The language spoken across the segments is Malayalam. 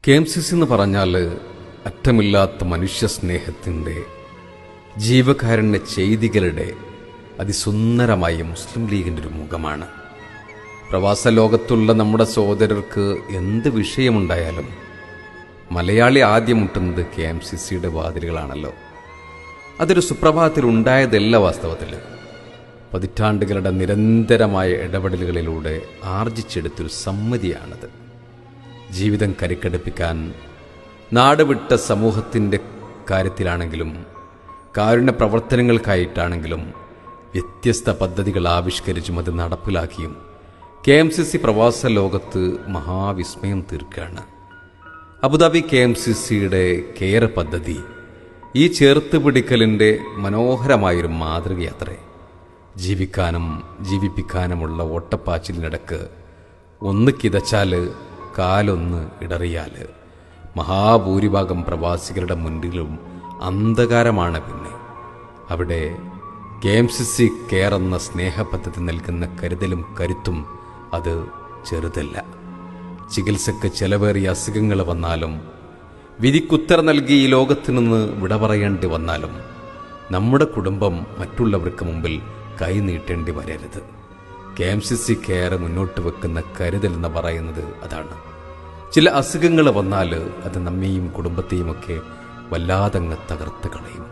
KMCC എന്ന് പറഞ്ഞാൽ അറ്റമില്ലാത്ത മനുഷ്യസ്നേഹത്തിൻ്റെ ജീവകാരുണ്യ ചെയ്തികളുടെ അതിസുന്ദരമായ മുസ്ലിം ലീഗിൻ്റെ ഒരു മുഖമാണ്. പ്രവാസ ലോകത്തുള്ള നമ്മുടെ സഹോദരർക്ക് എന്ത് വിഷയമുണ്ടായാലും മലയാളി ആദ്യം മുട്ടുന്നത് KMCCയുടെ വാതിലുകളാണല്ലോ. അതൊരു സുപ്രഭാതത്തിൽ ഉണ്ടായതല്ല. വാസ്തവത്തിൽ പതിറ്റാണ്ടുകളുടെ നിരന്തരമായ ഇടപെടലുകളിലൂടെ ആർജിച്ചെടുത്തൊരു സമ്മതിയാണത്. ജീവിതം കരിക്കടുപ്പിക്കാൻ നാടുവിട്ട സമൂഹത്തിൻ്റെ കാര്യത്തിലാണെങ്കിലും കാരുണ്യ പ്രവർത്തനങ്ങൾക്കായിട്ടാണെങ്കിലും വ്യത്യസ്ത പദ്ധതികൾ ആവിഷ്കരിച്ചും അത് നടപ്പിലാക്കിയും KMCC പ്രവാസ ലോകത്ത് മഹാവിസ്മയം തീർക്കുകയാണ്. അബുദാബി KMCCയുടെ കെയർ പദ്ധതി ഈ ചേർത്തുപിടിക്കലിൻ്റെ മനോഹരമായൊരു മാതൃകയാത്രേ. ജീവിക്കാനും ജീവിപ്പിക്കാനുമുള്ള ഓട്ടപ്പാച്ചിലിനിടക്ക് ഒന്ന് കിതച്ചാൽ കാലൊന്ന് ഇടറിയാൽ മഹാഭൂരിഭാഗം പ്രവാസികളുടെ മുന്നിലും അന്ധകാരമാണ്. പിന്നെ അവിടെ KMCC കെയർ എന്ന സ്നേഹപദ്ധതി നൽകുന്ന കരുതലും കരുത്തും അത് ചെറുതല്ല. ചികിത്സക്ക് ചെലവേറിയ അസുഖങ്ങൾ വന്നാലും വിധിക്കുത്തരം നൽകി ഈ ലോകത്തു നിന്ന് വിട പറയേണ്ടി വന്നാലും നമ്മുടെ കുടുംബം മറ്റുള്ളവർക്ക് മുമ്പിൽ കൈ നീട്ടേണ്ടി വരരുത്. KMCC കെയർ മുന്നോട്ട് വെക്കുന്ന കരുതൽ എന്ന് പറയുന്നത് അതാണ്. ചില അസുഖങ്ങൾ വന്നാൽ അത് നമ്മെയും കുടുംബത്തെയുമൊക്കെ വല്ലാതങ്ങ് തകർത്ത് കളയും.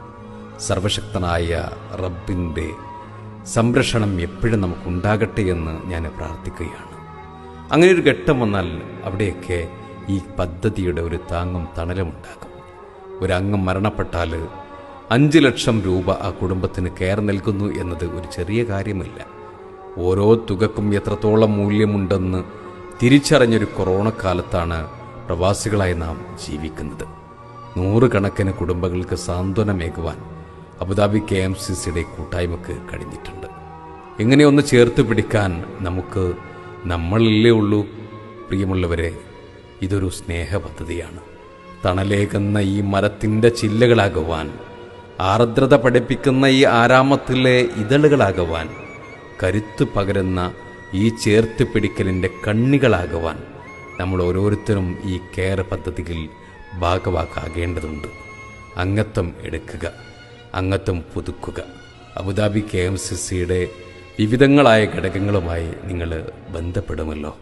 സർവശക്തനായ റബ്ബിൻ്റെ സംരക്ഷണം എപ്പോഴും നമുക്കുണ്ടാകട്ടെ എന്ന് ഞാൻ പ്രാർത്ഥിക്കുകയാണ്. അങ്ങനെ ഒരു ഘട്ടം വന്നാൽ അവിടെയൊക്കെ ഈ പദ്ധതിയുടെ ഒരു താങ്ങും തണലും ഉണ്ടാകും. ഒരംഗം മരണപ്പെട്ടാൽ 5 ലക്ഷം രൂപ ആ കുടുംബത്തിന് കെയർ നൽകുന്നു എന്നത് ഒരു ചെറിയ കാര്യമല്ല. ഓരോ തുകക്കും എത്രത്തോളം മൂല്യമുണ്ടെന്ന് തിരിച്ചറിഞ്ഞൊരു കൊറോണ കാലത്താണ് പ്രവാസികളായി നാം ജീവിക്കുന്നത്. 100 കണക്കിന് കുടുംബങ്ങൾക്ക് സാന്ത്വനമേകുവാൻ അബുദാബി KMCCയുടെ കൂട്ടായ്മക്ക് കഴിഞ്ഞിട്ടുണ്ട്. ഇങ്ങനെ ഒന്ന് ചേർത്ത് പിടിക്കാൻ നമുക്ക് നമ്മളല്ലേ ഉള്ളൂ. പ്രിയമുള്ളവരെ, ഇതൊരു സ്നേഹ പദ്ധതിയാണ്. തണലേകുന്ന ഈ മരത്തിൻ്റെ ചില്ലകളാകുവാൻ, ആർദ്രത പഠിപ്പിക്കുന്ന ഈ ആരാമത്തിലെ ഇതളുകളാകുവാൻ, കരുത്ത് പകരുന്ന ഈ ചേർത്ത് പിടിക്കലിൻ്റെ കണ്ണികളാകുവാൻ നമ്മൾ ഓരോരുത്തരും ഈ കെയർ പദ്ധതിയിൽ ഭാഗവാക്കാകേണ്ടതുണ്ട്. അംഗത്വം എടുക്കുക, അംഗത്വം പുതുക്കുക. അബുദാബി KMCCയുടെ വിവിധങ്ങളായ ഘടകങ്ങളുമായി നിങ്ങൾ ബന്ധപ്പെടുമല്ലോ.